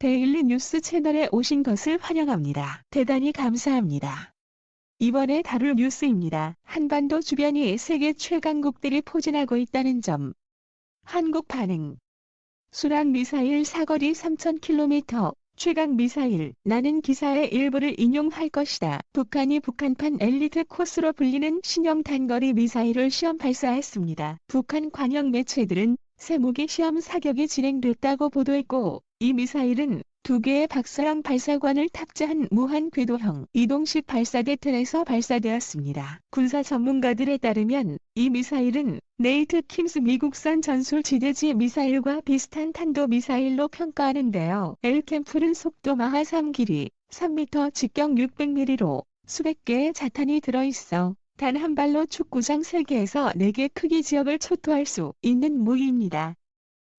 데일리 뉴스 채널에 오신 것을 환영합니다. 대단히 감사합니다. 이번에 다룰 뉴스입니다. 한반도 주변이 세계 최강국들이 포진하고 있다는 점. 한국 반응. 수락 미사일 사거리 3,000km. 최강 미사일. 나는 기사의 일부를 인용할 것이다. 북한이 북한판 엘리트 코스로 불리는 신형 단거리 미사일을 시험 발사했습니다. 북한 관영 매체들은 새 무기 시험 사격이 진행됐다고 보도했고, 이 미사일은 2개의 박사형 발사관을 탑재한 무한 궤도형 이동식 발사대탄에서 발사되었습니다. 군사 전문가들에 따르면 이 미사일은 네이트 킴스 미국산 전술 지대지 미사일과 비슷한 탄도 미사일로 평가하는데요. 엘캠프는 속도 마하 3 길이 3m 직경 600mm로 수백 개의 자탄이 들어있어 단 한 발로 축구장 3개에서 4개 크기 지역을 초토할 수 있는 무기입니다.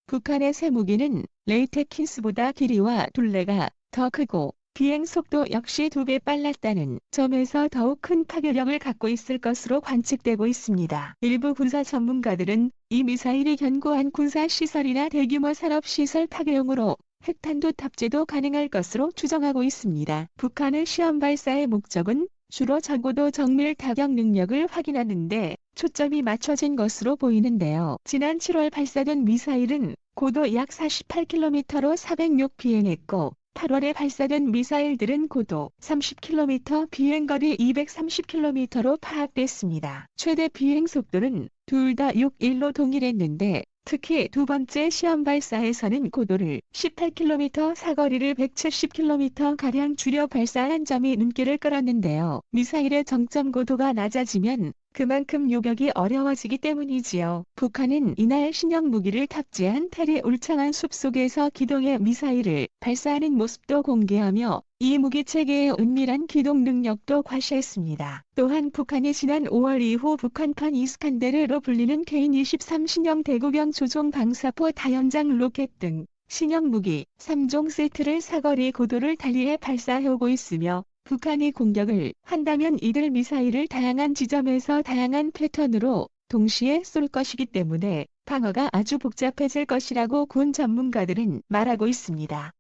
북한의 새 무기는 레이테킨스보다 길이와 둘레가 더 크고 비행 속도 역시 2배 빨랐다는 점에서 더욱 큰 파괴력을 갖고 있을 것으로 관측되고 있습니다. 일부 군사 전문가들은 이 미사일이 견고한 군사시설이나 대규모 산업시설 파괴용으로 핵탄두 탑재도 가능할 것으로 추정하고 있습니다. 북한의 시험 발사의 목적은 주로 저고도 정밀 타격 능력을 확인하는데 초점이 맞춰진 것으로 보이는데요. 지난 7월 발사된 미사일은 고도 약 48km로 406 비행했고 8월에 발사된 미사일들은 고도 30km 비행거리 230km로 파악됐습니다. 최대 비행 속도는 둘 다 6일로 동일했는데 특히 두 번째 시험 발사에서는 고도를 18km 사거리를 170km가량 줄여 발사한 점이 눈길을 끌었는데요. 미사일의 정점 고도가 낮아지면 그만큼 요격이 어려워지기 때문이지요. 북한은 이날 신형 무기를 탑재한 테리 울창한 숲속에서 기동의 미사일을 발사하는 모습도 공개하며 이 무기 체계의 은밀한 기동 능력도 과시했습니다. 또한 북한이 지난 5월 이후 북한판 이스칸데르로 불리는 K-23 신형 대구경 조종 방사포 다연장 로켓 등 신형 무기 3종 세트를 사거리 고도를 달리해 발사해오고 있으며 북한이 공격을 한다면 이들 미사일을 다양한 지점에서 다양한 패턴으로 동시에 쏠 것이기 때문에 방어가 아주 복잡해질 것이라고 군 전문가들은 말하고 있습니다.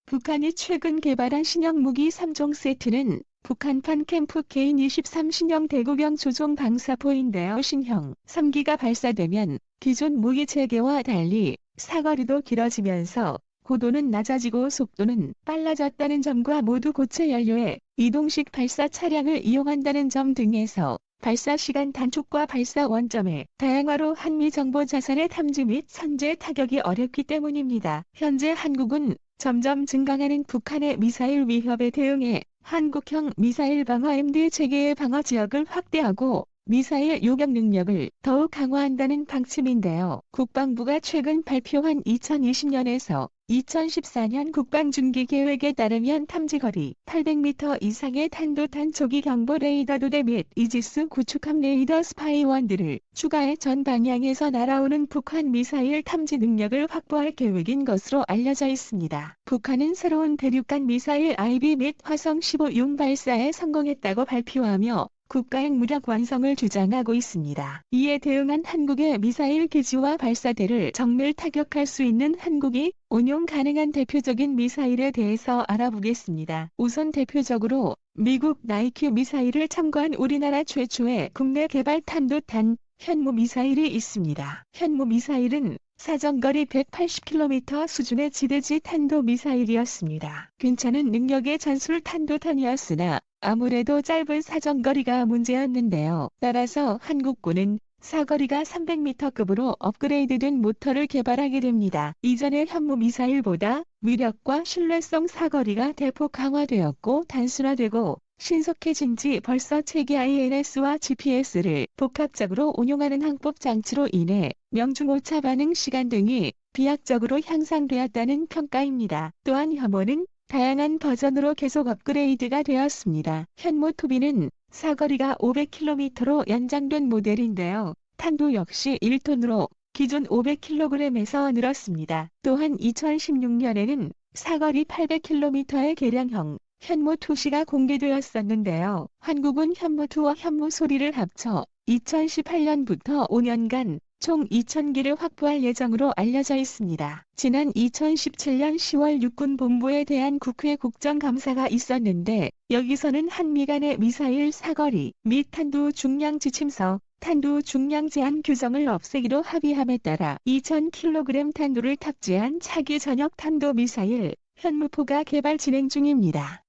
북한이 최근 개발한 신형 무기 3종 세트는 북한판 캠프 K-23 신형 대구경 조종 방사포인데요. 신형 3기가 발사되면 기존 무기 체계와 달리 사거리도 길어지면서 고도는 낮아지고 속도는 빨라졌다는 점과 모두 고체 연료의 이동식 발사 차량을 이용한다는 점 등에서 발사 시간 단축과 발사 원점의 다양화로 한미 정보 자산의 탐지 및 선제 타격이 어렵기 때문입니다. 현재 한국은 점점 증강하는 북한의 미사일 위협에 대응해 한국형 미사일 방어 MD 체계의 방어 지역을 확대하고 미사일 요격 능력을 더욱 강화한다는 방침인데요. 국방부가 최근 발표한 2020년에서 2014년 국방중기 계획에 따르면 탐지거리 800m 이상의 탄도탄 조기 경보 레이더 2대 및 이지스 구축함 레이더 스파이원들을 추가해 전 방향에서 날아오는 북한 미사일 탐지 능력을 확보할 계획인 것으로 알려져 있습니다. 북한은 새로운 대륙간 미사일 IB 및 화성 15용 발사에 성공했다고 발표하며 국가핵 무력 완성을 주장하고 있습니다. 이에 대응한 한국의 미사일 기지와 발사대를 정밀 타격할 수 있는 한국이 운용 가능한 대표적인 미사일에 대해서 알아보겠습니다. 우선 대표적으로 미국 나이큐 미사일을 참고한 우리나라 최초의 국내 개발 탄도탄 현무 미사일이 있습니다. 현무 미사일은 사정거리 180km 수준의 지대지 탄도 미사일이었습니다. 괜찮은 능력의 전술 탄도탄이었으나 아무래도 짧은 사정거리가 문제였는데요. 따라서 한국군은 사거리가 300m급으로 업그레이드된 모터를 개발하게 됩니다. 이전의 현무 미사일보다 위력과 신뢰성 사거리가 대폭 강화되었고 단순화되고 신속해진 지 벌써 체계 INS와 GPS를 복합적으로 운용하는 항법 장치로 인해 명중오차 반응 시간 등이 비약적으로 향상되었다는 평가입니다. 또한 현무는 다양한 버전으로 계속 업그레이드가 되었습니다. 현무 2B는 사거리가 500km로 연장된 모델인데요. 탄도 역시 1톤으로 기존 500kg에서 늘었습니다. 또한 2016년에는 사거리 800km의 개량형 현무2C가 공개되었었는데요. 한국은 현무2와 현무 소리를 합쳐 2018년부터 5년간 총 2,000기를 확보할 예정으로 알려져 있습니다. 지난 2017년 10월 육군본부에 대한 국회 국정감사가 있었는데 여기서는 한미 간의 미사일 사거리 및 탄두 중량 지침서, 탄두 중량 제한 규정을 없애기로 합의함에 따라 2,000kg 탄두를 탑재한 차기 전역 탄도미사일 현무포가 개발 진행 중입니다.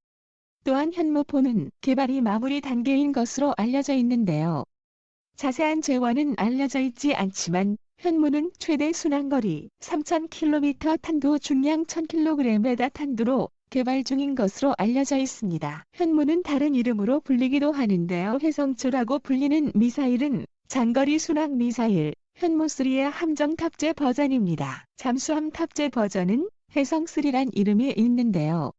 또한 현무포는 개발이 마무리 단계인 것으로 알려져 있는데요. 자세한 재원은 알려져 있지 않지만 현무는 최대 순항거리 3,000km 탄도 중량 1,000kg의 탄두로 개발 중인 것으로 알려져 있습니다. 현무는 다른 이름으로 불리기도 하는데요. 혜성초라고 불리는 미사일은 장거리 순항 미사일 현무3의 함정 탑재 버전입니다. 잠수함 탑재 버전은 혜성3란 이름이 있는데요.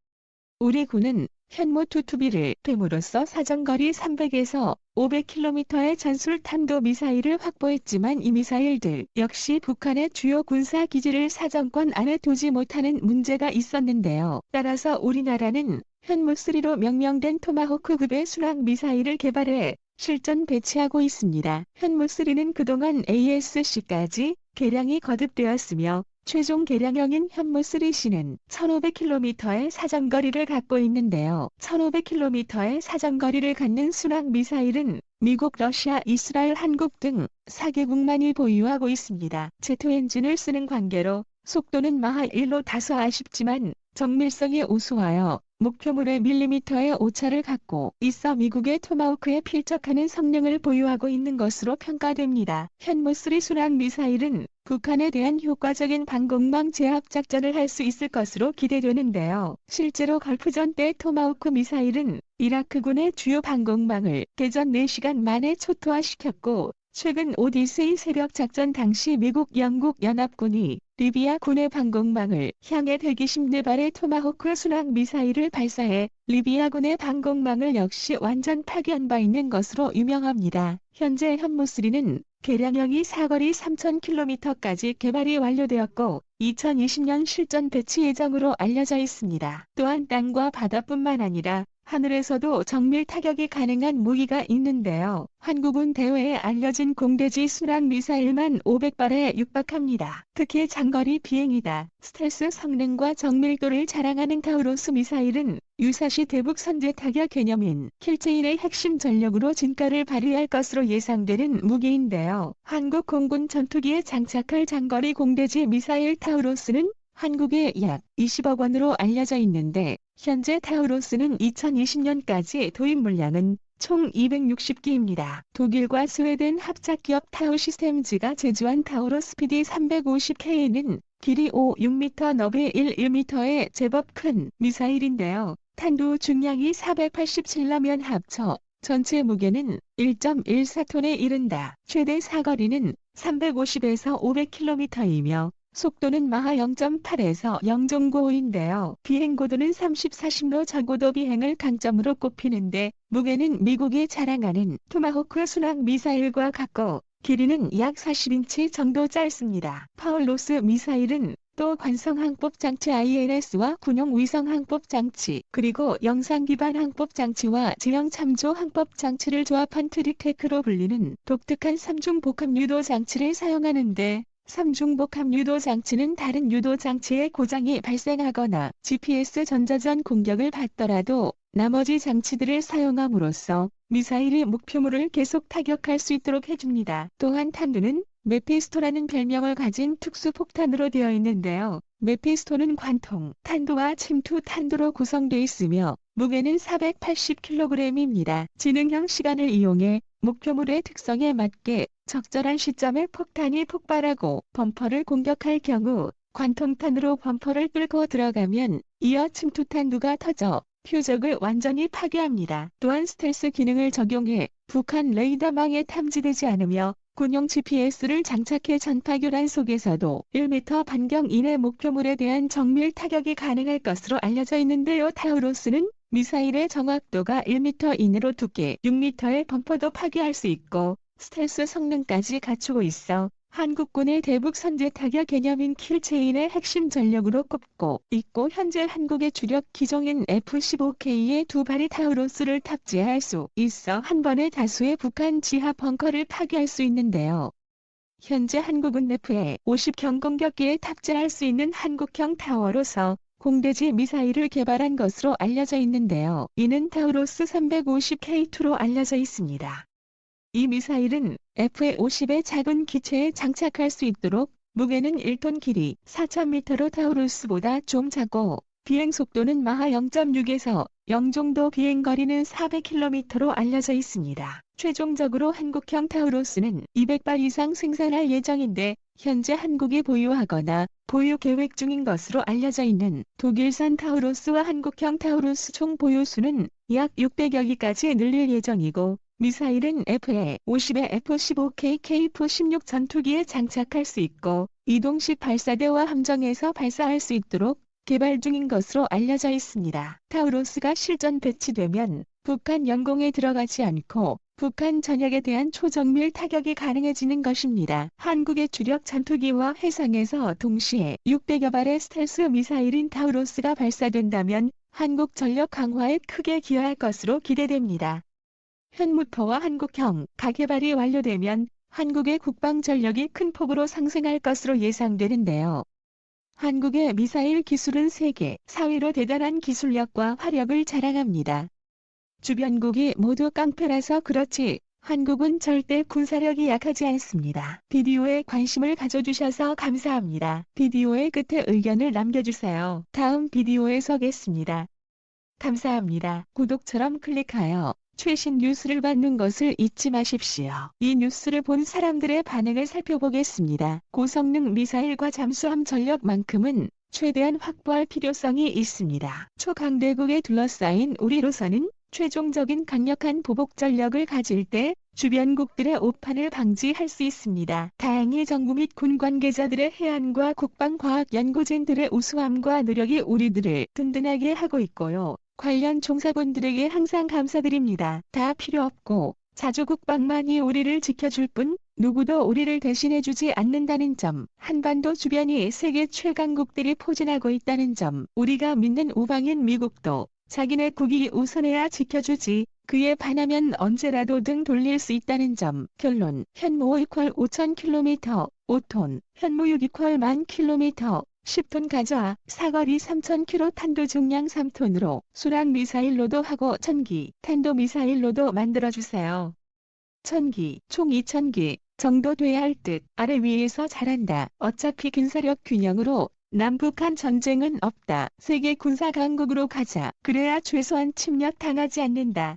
우리 군은 현무2투비를 됨으로써 사정거리 300에서 500km의 전술 탄도 미사일을 확보했지만 이 미사일들 역시 북한의 주요 군사 기지를 사정권 안에 두지 못하는 문제가 있었는데요. 따라서 우리나라는 현무3로 명명된 토마호크급의 순항 미사일을 개발해 실전 배치하고 있습니다. 현무3는 그동안 ASC까지 개량이 거듭되었으며 최종 개량형인 현무3C는 1,500km의 사정거리를 갖고 있는데요. 1,500km의 사정거리를 갖는 순항 미사일은 미국, 러시아, 이스라엘, 한국 등 4개국만이 보유하고 있습니다. 제트 엔진을 쓰는 관계로 속도는 마하 1로 다소 아쉽지만 정밀성이 우수하여 목표물의 밀리미터의 오차를 갖고 있어 미국의 토마호크에 필적하는 성능을 보유하고 있는 것으로 평가됩니다. 현무3 순항 미사일은 북한에 대한 효과적인 방공망 제압 작전을 할 수 있을 것으로 기대되는데요. 실제로 걸프전 때 토마호크 미사일은 이라크군의 주요 방공망을 개전 4시간 만에 초토화시켰고 최근 오디세이 새벽 작전 당시 미국 영국 연합군이 리비아 군의 방공망을 향해 120발의 토마호크 순항 미사일을 발사해 리비아군의 방공망을 역시 완전 파괴한 바 있는 것으로 유명합니다. 현재 현무3는 개량형이 사거리 3,000km까지 개발이 완료되었고 2020년 실전 배치 예정으로 알려져 있습니다. 또한 땅과 바다뿐만 아니라 하늘에서도 정밀 타격이 가능한 무기가 있는데요. 한국은 대회에 알려진 공대지 순항 미사일만 500발에 육박합니다. 특히 장거리 비행이다. 스텔스 성능과 정밀도를 자랑하는 타우루스 미사일은 유사시 대북 선제 타격 개념인 킬체인의 핵심 전력으로 진가를 발휘할 것으로 예상되는 무기인데요. 한국 공군 전투기에 장착할 장거리 공대지 미사일 타우루스는 한국에 약 20억 원으로 알려져 있는데 현재 타우루스는 2020년까지 도입 물량은 총 260기입니다. 독일과 스웨덴 합작기업 타우 시스템즈가 제조한 타우루스 PD350K는 길이 6m, 너비 1m의 제법 큰 미사일인데요. 탄두 중량이 487라면 합쳐 전체 무게는 1.14톤에 이른다. 최대 사거리는 350에서 500km이며 속도는 마하 0.8에서 0.95인데요. 비행고도는 30-40로 저고도 비행을 강점으로 꼽히는데 무게는 미국이 자랑하는 토마호크 순항 미사일과 같고 길이는 약 40인치 정도 짧습니다. 파울로스 미사일은 또 관성항법장치 INS와 군용 위성항법장치 그리고 영상기반 항법장치와 지형참조 항법장치를 조합한 트릭테크로 불리는 독특한 3중 복합 유도 장치를 사용하는데 3중 복합 유도 장치는 다른 유도 장치의 고장이 발생하거나 GPS 전자전 공격을 받더라도 나머지 장치들을 사용함으로써 미사일이 목표물을 계속 타격할 수 있도록 해줍니다. 또한 탄두는 메피스토라는 별명을 가진 특수 폭탄으로 되어 있는데요. 메피스토는 관통, 탄두와 침투 탄두로 구성되어 있으며 무게는 480kg입니다. 지능형 시간을 이용해 목표물의 특성에 맞게 적절한 시점에 폭탄이 폭발하고 범퍼를 공격할 경우 관통탄으로 범퍼를 뚫고 들어가면 이어 침투탄두가 터져 표적을 완전히 파괴합니다. 또한 스텔스 기능을 적용해 북한 레이더망에 탐지되지 않으며 군용 GPS를 장착해 전파교란 속에서도 1m 반경 이내 목표물에 대한 정밀 타격이 가능할 것으로 알려져 있는데요. 타우루스는 미사일의 정확도가 1m 이내로 두께 6m의 범퍼도 파괴할 수 있고 스텔스 성능까지 갖추고 있어 한국군의 대북 선제 타격 개념인 킬체인의 핵심 전력으로 꼽고 있고 현재 한국의 주력 기종인 F-15K의 2발이 타우루스를 탑재할 수 있어 한 번에 다수의 북한 지하 벙커를 파괴할 수 있는데요. 현재 한국은 F-50 경공격기에 탑재할 수 있는 한국형 타워로서 공대지 미사일을 개발한 것으로 알려져 있는데요. 이는 타우로스 350K2로 알려져 있습니다. 이 미사일은 F-50의 작은 기체에 장착할 수 있도록 무게는 1톤, 길이 4,000m로 타우루스보다 좀 작고 비행 속도는 마하 0.6에서 0 정도, 비행거리는 400km로 알려져 있습니다. 최종적으로 한국형 타우루스는 200발 이상 생산할 예정인데 현재 한국이 보유하거나 보유 계획 중인 것으로 알려져 있는 독일산 타우루스와 한국형 타우루스 총 보유수는 약 600여 기까지 늘릴 예정이고, 미사일은 F-50에 F-15K, F-16 전투기에 장착할 수 있고 이동식 발사대와 함정에서 발사할 수 있도록 개발 중인 것으로 알려져 있습니다. 타우루스가 실전 배치되면 북한 영공에 들어가지 않고 북한 전역에 대한 초정밀 타격이 가능해지는 것입니다. 한국의 주력 전투기와 해상에서 동시에 600여 발의 스텔스 미사일인 타우루스가 발사된다면 한국 전력 강화에 크게 기여할 것으로 기대됩니다. 현무포와 한국형 가개발이 완료되면 한국의 국방 전력이 큰 폭으로 상승할 것으로 예상되는데요. 한국의 미사일 기술은 세계 4위로 대단한 기술력과 화력을 자랑합니다. 주변국이 모두 깡패라서 그렇지 한국은 절대 군사력이 약하지 않습니다. 비디오에 관심을 가져주셔서 감사합니다. 비디오의 끝에 의견을 남겨주세요. 다음 비디오에서 뵙겠습니다. 감사합니다. 구독처럼 클릭하여 최신 뉴스를 받는 것을 잊지 마십시오. 이 뉴스를 본 사람들의 반응을 살펴보겠습니다. 고성능 미사일과 잠수함 전력만큼은 최대한 확보할 필요성이 있습니다. 초강대국에 둘러싸인 우리로서는 최종적인 강력한 보복 전력을 가질 때 주변국들의 오판을 방지할 수 있습니다. 다행히 정부 및 군 관계자들의 해안과 국방과학연구진들의 우수함과 노력이 우리들을 든든하게 하고 있고요. 관련 종사분들에게 항상 감사드립니다. 다 필요 없고 자주 국방만이 우리를 지켜줄 뿐 누구도 우리를 대신해주지 않는다는 점, 한반도 주변이 세계 최강국들이 포진하고 있다는 점, 우리가 믿는 우방인 미국도 자기네 국익이 우선해야 지켜주지 그에 반하면 언제라도 등 돌릴 수 있다는 점. 결론, 현무 5 이퀄 5,000km, 5톤, 현무 6 이퀄 10,000km, 10톤 가져와 사거리 3,000km, 탄도 중량 3톤으로 순항 미사일로도 하고 1,000기 탄도 미사일로도 만들어주세요. 1,000기, 총 2,000기 정도 돼야 할 듯. 아래 위에서 잘한다. 어차피 군사력 균형으로 남북한 전쟁은 없다. 세계 군사 강국으로 가자. 그래야 최소한 침략 당하지 않는다.